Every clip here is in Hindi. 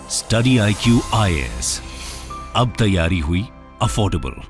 स्टडी IQ IAS, अब तैयारी हुई अफोर्डेबल।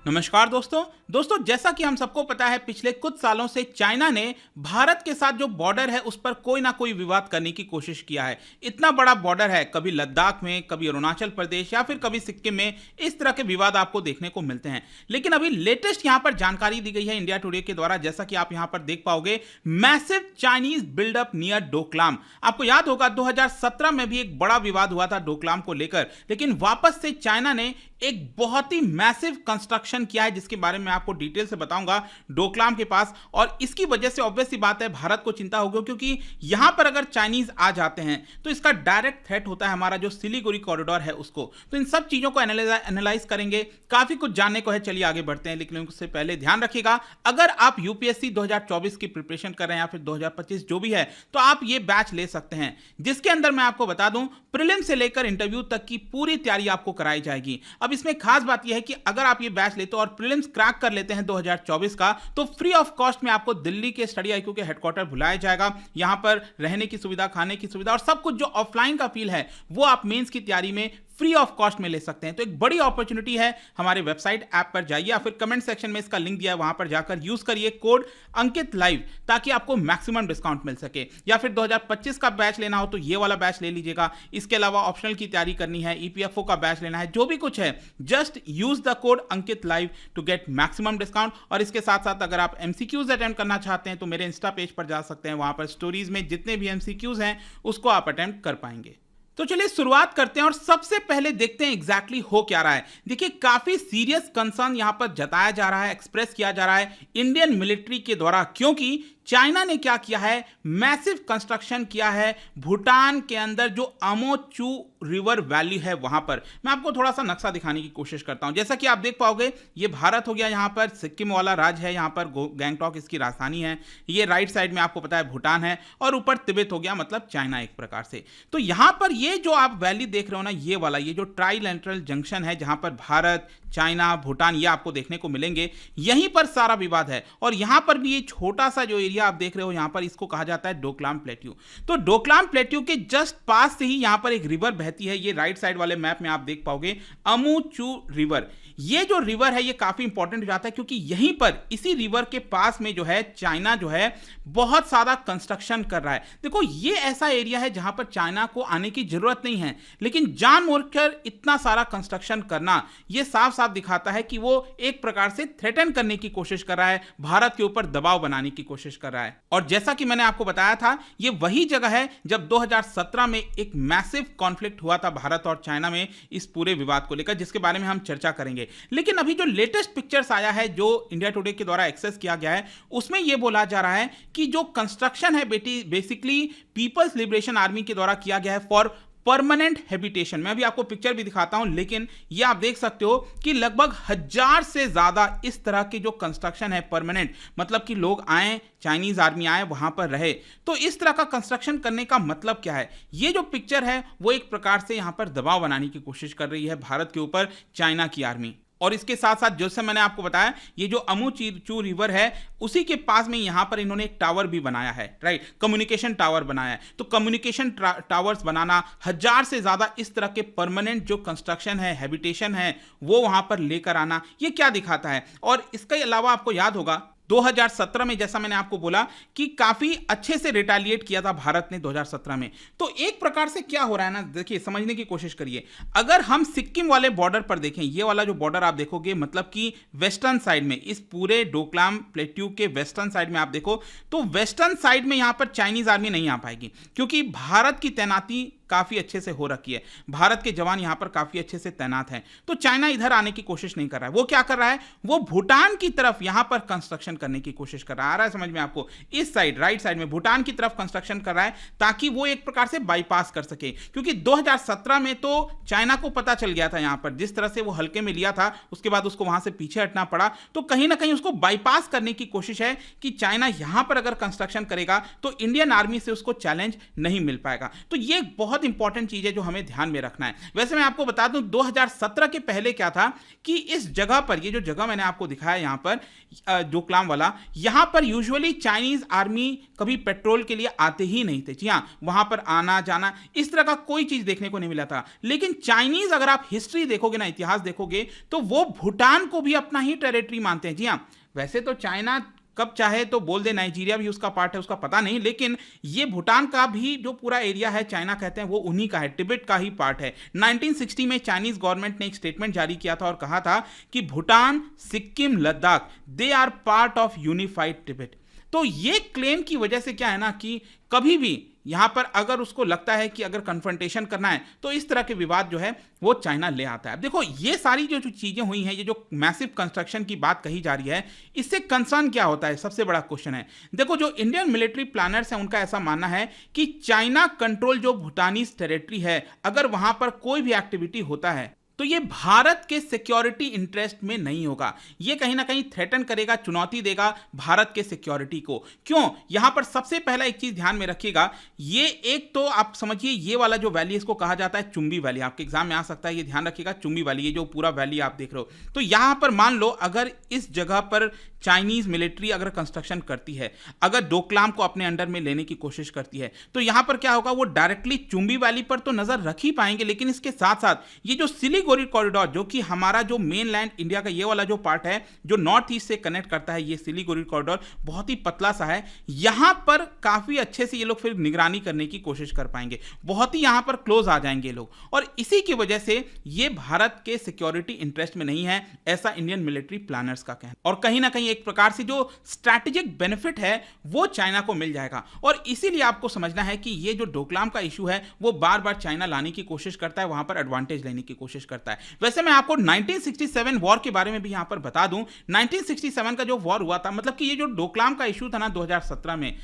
नमस्कार दोस्तों जैसा कि हम सबको पता है, पिछले कुछ सालों से चाइना ने भारत के साथ जो बॉर्डर है उस पर कोई ना कोई विवाद करने की कोशिश किया है। इतना बड़ा बॉर्डर है, कभी लद्दाख में, कभी अरुणाचल प्रदेश या फिर कभी सिक्किम में, इस तरह के विवाद आपको देखने को मिलते हैं। लेकिन अभी लेटेस्ट यहां पर जानकारी दी गई है इंडिया टुडे के द्वारा, जैसा कि आप यहां पर देख पाओगे, massive Chinese buildup near Doklam. आपको याद होगा 2017 में भी एक बड़ा विवाद हुआ था डोकलाम को लेकर, लेकिन वापस से चाइना ने एक बहुत ही मैसिव कंस्ट्रक्शन किया है, जिसके बारे में आपको डिटेल से बताऊंगा डोकलाम के पास। और इसकी वजह से ऑब्वियस सी बात है, भारत को चिंता होगी, क्योंकि यहां पर अगर चाइनीज आ जाते हैं तो इसका डायरेक्ट थ्रेट होता है हमारा जो सिलीगुड़ी कॉरिडोर है उसको। तो इन सब चीजों को एनालाइज करेंगे, काफी कुछ जानने को है। चलिए आगे बढ़ते हैं, लेकिन उससे पहले ध्यान रखिएगा, अगर आप यूपीएससी 2024 की प्रिपरेशन कर रहे हैं या फिर 2025 जो भी है, तो आप ये बैच ले सकते हैं, जिसके अंदर मैं आपको बता दूं प्रीलिम से लेकर इंटरव्यू तक की पूरी तैयारी आपको कराई जाएगी। अब इसमें खास बात यह है कि अगर आप ये बैच लेते हो और प्रीलिम्स क्रैक कर लेते हैं 2024 का, तो फ्री ऑफ कॉस्ट में आपको दिल्ली के स्टडी IQ के हेडक्वार्टर बुलाया जाएगा। यहां पर रहने की सुविधा, खाने की सुविधा और सब कुछ जो ऑफलाइन का फील है वो आप मेंस की तैयारी में फ्री ऑफ कॉस्ट में ले सकते हैं। तो एक बड़ी अपॉर्चुनिटी है। हमारे वेबसाइट ऐप पर जाइए या फिर कमेंट सेक्शन में इसका लिंक दिया है, वहां पर जाकर यूज करिए कोड अंकित लाइव, ताकि आपको मैक्सिमम डिस्काउंट मिल सके। या फिर 2025 का बैच लेना हो तो ये वाला बैच ले लीजिएगा। इसके अलावा ऑप्शनल की तैयारी करनी है, EPFO का बैच लेना है, जो भी कुछ है, just use the code Ankit live to get maximum discount. और इसके साथ साथ अगर आप MCQs अटेम्प्ट करना चाहते हैं तो मेरे इंस्टा पेज पर जा सकते हैं, वहां पर स्टोरीज में जितने भी MCQs हैं उसको आप अटेम्प्ट कर पाएंगे। तो चलिए शुरुआत करते हैं और सबसे पहले देखते हैं एग्जैक्टली हो क्या रहा है। देखिए, काफी सीरियस कंसर्न यहां पर जताया जा रहा है, एक्सप्रेस किया जा रहा है इंडियन मिलिट्री के द्वारा, क्योंकि चाइना ने क्या किया है, मैसिव कंस्ट्रक्शन किया है भूटान के अंदर जो अमोचू रिवर वैली है वहां पर। मैं आपको थोड़ा सा नक्शा दिखाने की कोशिश करता हूं। जैसा कि आप देख पाओगे, ये भारत हो गया, यहां पर सिक्किम वाला राज्य है, यहां पर गैंगटॉक इसकी राजधानी है। ये राइट साइड में आपको पता है भूटान है, और ऊपर तिब्बत हो गया, मतलब चाइना एक प्रकार से। तो यहां पर ये जो आप वैली देख रहे हो ना, ये वाला, ये जो ट्राइलेटरल जंक्शन है, जहां पर भारत, चाइना, भूटान, ये आपको देखने को मिलेंगे, यहीं पर सारा विवाद है। और यहां पर भी ये छोटा सा जो एरिया आप देख रहे हो, यहां पर इसको कहा जाता है डोकलाम प्लेट्यू। तो डोकलाम प्लेट्यू के जस्ट पास से ही यहां पर एक रिवर बहती है। ये राइट साइड वाले मैप में आप देख पाओगे अमूचू रिवर। ये जो रिवर है ये काफी इंपॉर्टेंट हो जाता है, क्योंकि यहीं पर इसी रिवर के पास में जो है चाइना जो है बहुत सारा कंस्ट्रक्शन कर रहा है। देखो, ये ऐसा एरिया है जहां पर चाइना को आने की जरूरत नहीं है, लेकिन जानबूझकर इतना सारा कंस्ट्रक्शन करना, यह साफ साफ दिखाता है कि वो एक प्रकार से थ्रेटन करने की कोशिश कर रहा है, भारत के ऊपर दबाव बनाने की कोशिश कर रहा है। और जैसा कि मैंने आपको बताया था, ये वही जगह है जब 2017 में एक मैसिव कॉन्फ्लिक्ट हुआ था भारत और चाइना में इस पूरे विवाद को लेकर, जिसके बारे में हम चर्चा करेंगे। लेकिन अभी जो लेटेस्ट पिक्चर्स आया है, जो इंडिया टुडे के द्वारा एक्सेस किया गया है, उसमें यह बोला जा रहा है कि जो कंस्ट्रक्शन है बेसिकली पीपल्स लिबरेशन आर्मी के द्वारा किया गया है फॉर परमानेंट हैबिटेशन। मैं अभी आपको पिक्चर भी दिखाता हूं, लेकिन ये आप देख सकते हो कि लगभग 1000 से ज्यादा इस तरह की जो कंस्ट्रक्शन है परमानेंट, मतलब कि लोग आए, चाइनीज आर्मी आए, वहां पर रहे। तो इस तरह का कंस्ट्रक्शन करने का मतलब क्या है? ये जो पिक्चर है वो एक प्रकार से यहां पर दबाव बनाने की कोशिश कर रही है भारत के ऊपर चाइना की आर्मी। और इसके साथ साथ जैसे मैंने आपको बताया, ये जो अमूचू रिवर है उसी के पास में यहां पर इन्होंने एक टावर भी बनाया है, राइट, कम्युनिकेशन टावर बनाया है। तो कम्युनिकेशन टावर्स बनाना, 1000 से ज्यादा इस तरह के परमानेंट जो कंस्ट्रक्शन है, हैबिटेशन है, वो वहां पर लेकर आना, ये क्या दिखाता है? और इसके अलावा आपको याद होगा 2017 में, जैसा मैंने आपको बोला कि काफी अच्छे से रिटेलिएट किया था भारत ने 2017 में। तो एक प्रकार से क्या हो रहा है ना, देखिए समझने की कोशिश करिए। अगर हम सिक्किम वाले बॉर्डर पर देखें, ये वाला जो बॉर्डर आप देखोगे, मतलब कि वेस्टर्न साइड में, इस पूरे डोकलाम प्लेट्यू के वेस्टर्न साइड में आप देखो, तो वेस्टर्न साइड में यहां पर चाइनीज आर्मी नहीं आ पाएगी, क्योंकि भारत की तैनाती काफी अच्छे से हो रखी है, भारत के जवान यहां पर काफी अच्छे से तैनात हैं। तो चाइना इधर आने की कोशिश नहीं कर रहा है। वो क्या कर रहा है, वो भूटान की तरफ यहां पर कंस्ट्रक्शन करने की कोशिश कर रहा है। आ रहा है समझ में आपको? इस साइड, राइट साइड में भूटान की तरफ कंस्ट्रक्शन कर रहा है, ताकि वो एक प्रकार से बाईपास कर सके। क्योंकि 2017 में तो चाइना को पता चल गया था, यहां पर जिस तरह से वो हल्के में लिया था, उसके बाद उसको वहां से पीछे हटना पड़ा। तो कहीं ना कहीं उसको बाईपास करने की कोशिश है कि चाइना यहां पर अगर कंस्ट्रक्शन करेगा तो इंडियन आर्मी से उसको चैलेंज नहीं मिल पाएगा। तो ये बहुत बहुत इंपॉर्टेंट चीज है जो हमें ध्यान में रखना है। वैसे मैं आपको बता दूं 2017 के पहले क्या था कि इस जगह पर, ये जो जगह मैंने आपको दिखाया यहां पर डोकलाम वाला, यहां पर यूजुअली चाइनीज आर्मी कभी पेट्रोल के लिए आते ही नहीं थे। जी हाँ, वहां पर आना जाना इस तरह का कोई चीज देखने को नहीं मिला था। लेकिन चाइनीज, अगर आप हिस्ट्री देखोगे ना, इतिहास देखोगे, तो वो भूटान को भी अपना ही टेरिटरी मानते हैं। जी हाँ, वैसे तो चाइना कब चाहे तो बोल दे नाइजीरिया भी उसका पार्ट है, उसका पता नहीं, लेकिन ये भूटान का भी जो पूरा एरिया है चाइना कहते हैं वो उन्हीं का है, तिब्बत का ही पार्ट है। 1960 में चाइनीज गवर्नमेंट ने एक स्टेटमेंट जारी किया था और कहा था कि Bhutan, Sikkim, Ladakh, they are part of unified Tibet. तो ये क्लेम की वजह से क्या है ना कि कभी भी यहां पर अगर उसको लगता है कि अगर कन्फ्रंटेशन करना है तो इस तरह के विवाद जो है वो चाइना ले आता है। अब देखो, ये सारी जो चीजें हुई हैं, ये जो मैसिव कंस्ट्रक्शन की बात कही जा रही है, इससे कंसर्न क्या होता है, सबसे बड़ा क्वेश्चन है। देखो, जो इंडियन मिलिट्री प्लानर्स हैं उनका ऐसा मानना है कि चाइना कंट्रोल जो भूटानीज टेरिटरी है, अगर वहां पर कोई भी एक्टिविटी होता है तो ये भारत के सिक्योरिटी इंटरेस्ट में नहीं होगा। ये कहीं ना कहीं थ्रेटन करेगा, चुनौती देगा भारत के सिक्योरिटी को। क्यों? यहां पर सबसे पहला एक चीज ध्यान में रखिएगा, ये एक तो आप समझिए ये वाला जो वैली, इसको कहा जाता है चुंबी वैली। आपके एग्जाम में आ सकता है, ये ध्यान रखिएगा, चुंबी वैली, ये जो पूरा वैली आप देख रहे हो। तो यहां पर मान लो अगर इस जगह पर चाइनीज मिलिट्री अगर कंस्ट्रक्शन करती है, अगर डोकलाम को अपने अंडर में लेने की कोशिश करती है, तो यहां पर क्या होगा, वो डायरेक्टली चुंबी वैली पर तो नजर रख ही पाएंगे, लेकिन इसके साथ साथ ये जो सिलीगुड़ी कॉरिडोर, जो कि हमारा जो मेन लैंड इंडिया का ये वाला जो पार्ट है जो नॉर्थ ईस्ट से कनेक्ट करता है, ये सिलीगुड़ी कॉरिडोर बहुत ही पतला सा है, यहां पर काफी अच्छे से ये लोग फिर निगरानी करने की कोशिश कर पाएंगे, बहुत ही यहां पर क्लोज आ जाएंगे लोग। और इसी की वजह से ये भारत के सिक्योरिटी इंटरेस्ट में नहीं है, ऐसा इंडियन मिलिट्री प्लानर्स का कहना। और कहीं ना कहीं एक प्रकार से जो स्ट्रैटेजिक बेनिफिट है वो चाइना को मिल जाएगा। और इसीलिए आपको समझना है कि ये जो डोकलाम का इशू है वो बार बार चाइना लाने की कोशिश करता है, वहां पर एडवांटेज लेने की कोशिश करता है। वैसे मैं आपको 1967 वॉर के बारे में भी यहां पर बता दूं। 1967 का जो वॉर हुआ था, मतलब कि ये जो डोकलाम का इशू था ना 2017 में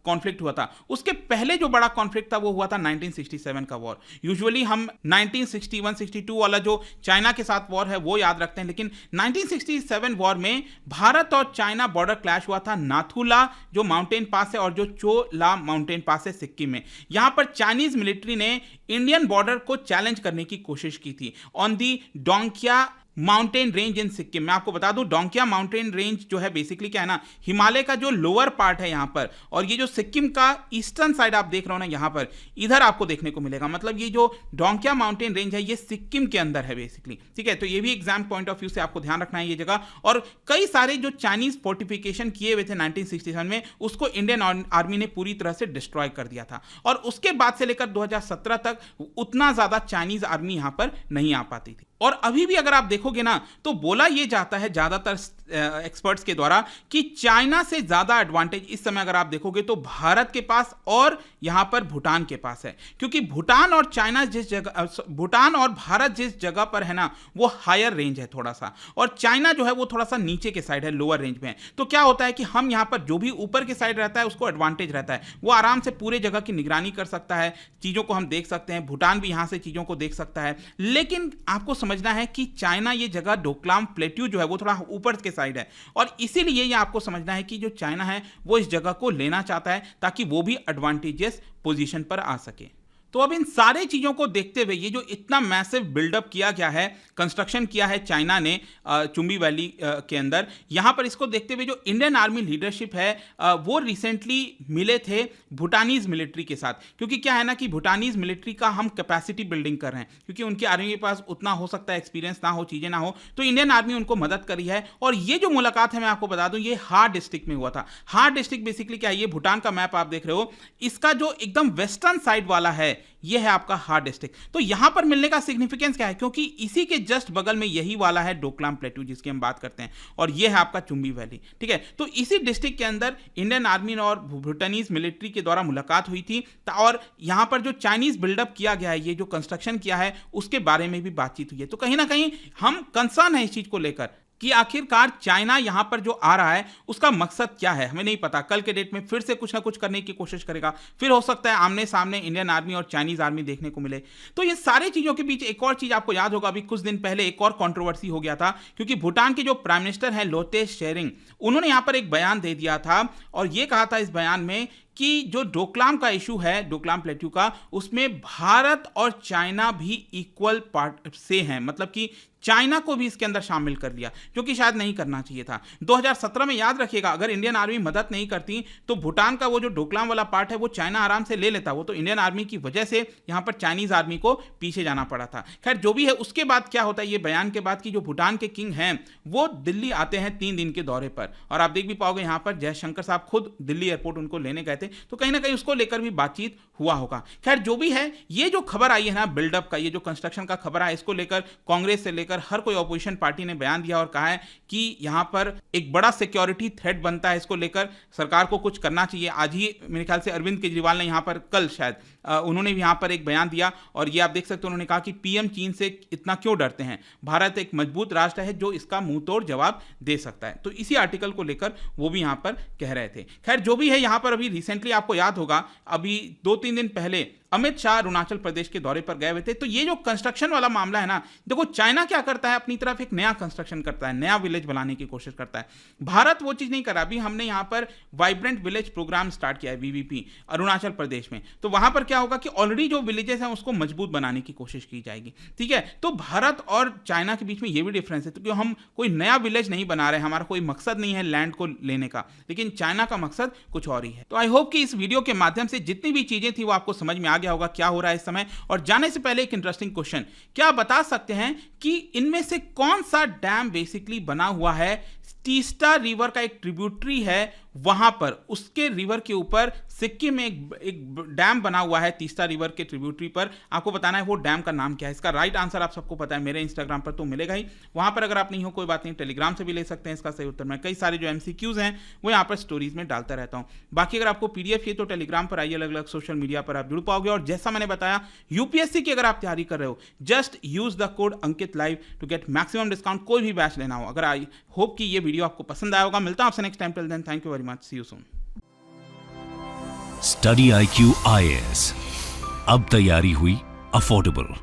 कॉन्फ्लिक्ट हुआ था, उसके पहले जो बड़ा कॉन्फ्लिक्ट था वो हुआ था 1967 का वॉर। यूजुअली हम 1961-62 वाला जो चाइना के साथ वॉर है वो याद रखते हैं, लेकिन 1967 वॉर में भारत और चाइना बॉर्डर क्लैश हुआ था नाथुला जो माउंटेन पास है और जो चोला माउंटेन पास है सिक्किम में। यहां पर चाइनीज मिलिट्री ने इंडियन बॉर्डर को चैलेंज करने की कोशिश की थी on the Dongkya mountain range in Sikkim. मैं आपको बता दूं, डोंकिया माउंटेन रेंज जो है बेसिकली क्या है ना, हिमालय का जो लोअर पार्ट है यहां पर, और ये जो सिक्किम का ईस्टर्न साइड आप देख रहे हो ना, यहां पर इधर आपको देखने को मिलेगा। मतलब ये जो डोंकिया माउंटेन रेंज है ये सिक्किम के अंदर है बेसिकली, ठीक है। तो ये भी एग्जाम पॉइंट ऑफ व्यू से आपको ध्यान रखना है ये जगह। और कई सारे जो चाइनीज फोर्टिफिकेशन किए हुए थे 1967 में, उसको इंडियन आर्मी ने पूरी तरह से डिस्ट्रॉय कर दिया था। और उसके बाद से लेकर 2017 तक उतना ज्यादा चाइनीज आर्मी यहां पर नहीं आ पाती थी। और अभी भी अगर आप देखोगे ना तो बोला यह जाता है ज्यादातर एक्सपर्ट्स के द्वारा कि चाइना से ज्यादा एडवांटेज इस समय अगर आप देखोगे तो भारत के पास और यहां पर भूटान के पास है। क्योंकि भूटान और चाइना जिस जगह, भूटान और भारत जिस जगह पर है ना वो हायर रेंज है थोड़ा सा, और चाइना जो है वो थोड़ा सा नीचे के साइड है, लोअर रेंज में है। तो क्या होता है कि हम यहां पर जो भी ऊपर के साइड रहता है उसको एडवांटेज रहता है, वो आराम से पूरे जगह की निगरानी कर सकता है, चीजों को हम देख सकते हैं, भूटान भी यहां से चीजों को देख सकता है। लेकिन आपको समझना है कि चाइना ये जगह डोकलाम प्लेट्यू जो है वो थोड़ा ऊपर के साइड है, और इसीलिए ये आपको समझना है कि जो चाइना है वो इस जगह को लेना चाहता है ताकि वो भी एडवांटेजियस पोजीशन पर आ सके। तो अब इन सारे चीजों को देखते हुए ये जो इतना मैसिव बिल्डअप किया गया है, कंस्ट्रक्शन किया है चाइना ने चुंबी वैली के अंदर, यहां पर इसको देखते हुए जो इंडियन आर्मी लीडरशिप है वो रिसेंटली मिले थे भूटानीज मिलिट्री के साथ। क्योंकि क्या है ना कि भूटानीज मिलिट्री का हम कैपेसिटी बिल्डिंग कर रहे हैं, क्योंकि उनकी आर्मी के पास उतना हो सकता है एक्सपीरियंस ना हो, चीजें ना हो, तो इंडियन आर्मी उनको मदद करी है। और ये जो मुलाकात है मैं आपको बता दूं ये हार डिस्ट्रिक्ट में हुआ था। हार डिस्ट्रिक्ट बेसिकली क्या है, ये भूटान का मैप आप देख रहे हो, इसका जो एकदम वेस्टर्न साइड वाला है ये है आपका हार डिस्ट्रिक्ट। तो यहां पर मिलने का सिग्निफिकेंस क्या है, क्योंकि इसी के जस्ट बगल में यही वाला है डोकलाम प्लेट्यू जिसकी हम बात करते हैं, और ये है आपका चुंबी वैली, ठीक है। तो इसी डिस्ट्रिक्ट के अंदर इंडियन आर्मी और भूटानीज मिलिट्री के द्वारा मुलाकात हुई थी, और यहां पर जो चाइनीज बिल्डअप किया गया है, ये जो कंस्ट्रक्शन किया है उसके बारे में भी बातचीत हुई है। तो कहीं ना कहीं हम कंसर्न है इस चीज को लेकर कि आखिरकार चाइना यहां पर जो आ रहा है उसका मकसद क्या है, हमें नहीं पता। कल के डेट में फिर से कुछ ना कुछ करने की कोशिश करेगा, फिर हो सकता है आमने सामने इंडियन आर्मी और चाइनीज आर्मी देखने को मिले। तो ये सारी चीजों के बीच एक और चीज आपको याद होगा, अभी कुछ दिन पहले एक और कंट्रोवर्सी हो गया था, क्योंकि भूटान के जो प्राइम मिनिस्टर हैं लोटे शेरिंग, उन्होंने यहां पर एक बयान दे दिया था और यह कहा था इस बयान में कि जो डोकलाम का इशू है, डोकलाम प्लेट्यू का, उसमें भारत और चाइना भी इक्वल पार्ट से हैं, मतलब कि चाइना को भी इसके अंदर शामिल कर लिया, जो कि शायद नहीं करना चाहिए था। 2017 में याद रखिएगा, अगर इंडियन आर्मी मदद नहीं करती तो भूटान का वो जो डोकलाम वाला पार्ट है वो चाइना आराम से ले लेता। वो तो इंडियन आर्मी की वजह से यहाँ पर चाइनीज आर्मी को पीछे जाना पड़ा था। खैर जो भी है, उसके बाद क्या होता है, ये बयान के बाद कि जो भूटान के किंग हैं वो दिल्ली आते हैं 3 दिन के दौरे पर, और आप देख भी पाओगे यहाँ पर जयशंकर साहब खुद दिल्ली एयरपोर्ट उनको लेने गए थे, तो कहीं ना कहीं उसको लेकर भी बातचीत हुआ होगा। खैर जो भी है, ये जो खबर आई है ना बिल्डअप का, ये जो कंस्ट्रक्शन का खबर है, इसको लेकर कांग्रेस से लेकर हर कोई ऑपोजिशन पार्टी ने बयान दिया और कहा है कि यहां पर एक बड़ा सिक्योरिटी थ्रेट बनता है, इसको लेकर सरकार को कुछ करना चाहिए। आज ही मेरे ख्याल से अरविंद केजरीवाल ने यहां पर, कल शायद उन्होंने भी यहां पर एक बयान दिया, और ये आप देख सकते हो, उन्होंने कहा कि पीएम चीन से इतना क्यों डरते हैं, भारत एक मजबूत राष्ट्र है जो इसका मुंह तोड़ जवाब दे सकता है। तो इसी आर्टिकल को लेकर वो भी यहां पर कह रहे थे। खैर जो भी है, यहां पर अभी रिसेंटली आपको याद होगा, अभी 2-3 दिन पहले अमित शाह अरुणाचल प्रदेश के दौरे पर गए हुए थे। तो ये जो कंस्ट्रक्शन वाला मामला है ना, देखो चाइना क्या करता है, अपनी तरफ एक नया कंस्ट्रक्शन करता है, नया विलेज बनाने की कोशिश करता है। भारत वो चीज नहीं कर रहा। अभी हमने यहां पर वाइब्रेंट विलेज प्रोग्राम स्टार्ट किया है, वीवीपी, अरुणाचल प्रदेश में। तो वहां पर क्या होगा कि ऑलरेडी जो विलेजेस हैं उसको मजबूत बनाने की कोशिश की जाएगी। ठीक है, तो भारत और चाइना के बीच में ये भी डिफरेंस है, क्योंकि तो हम कोई नया विलेज नहीं बना रहे, हमारा कोई मकसद नहीं है लैंड को लेने का, लेकिन चाइना का मकसद कुछ और ही है। तो आई होप कि इस वीडियो के माध्यम से जितनी भी चीजें थी वो आपको समझ में आ गया होगा क्या हो रहा है इस समय। और जाने से पहले एक इंटरेस्टिंग क्वेश्चन, क्या आप बता सकते हैं कि इनमें से कौन सा डैम बेसिकली बना हुआ है, तीस्ता रिवर का एक ट्रिब्यूटरी है वहां पर, उसके रिवर के ऊपर सिक्किम में एक डैम बना हुआ है तीस्ता रिवर के ट्रिब्यूटरी पर। आपको बताना है वो डैम का नाम क्या है। इसका राइट आंसर आप सबको पता है, मेरे इंस्टाग्राम पर तो मिलेगा ही, वहां पर अगर आप नहीं हो कोई बात नहीं, टेलीग्राम से भी ले सकते हैं इसका सही उत्तर। मैं कई सारे जो एमसीक्यूज हैं वो यहाँ पर स्टोरीज में डालता रहता हूँ। बाकी अगर आपको पीडीएफ चाहिए तो टेलीग्राम पर आइए, अलग अलग सोशल मीडिया पर आप जुड़ पाओगे। और जैसा मैंने बताया, यूपीएससी की अगर आप तैयारी कर रहे हो, just use the code Ankit live to get maximum discount. कोई भी बैच लेना हो, अगर आई होप कि ये वीडियो आपको पसंद आया होगा। मिलता हूं आपसे next time, till then thank you very much, see you soon. Study IQ IAS, अब तैयारी हुई अफोर्डेबल।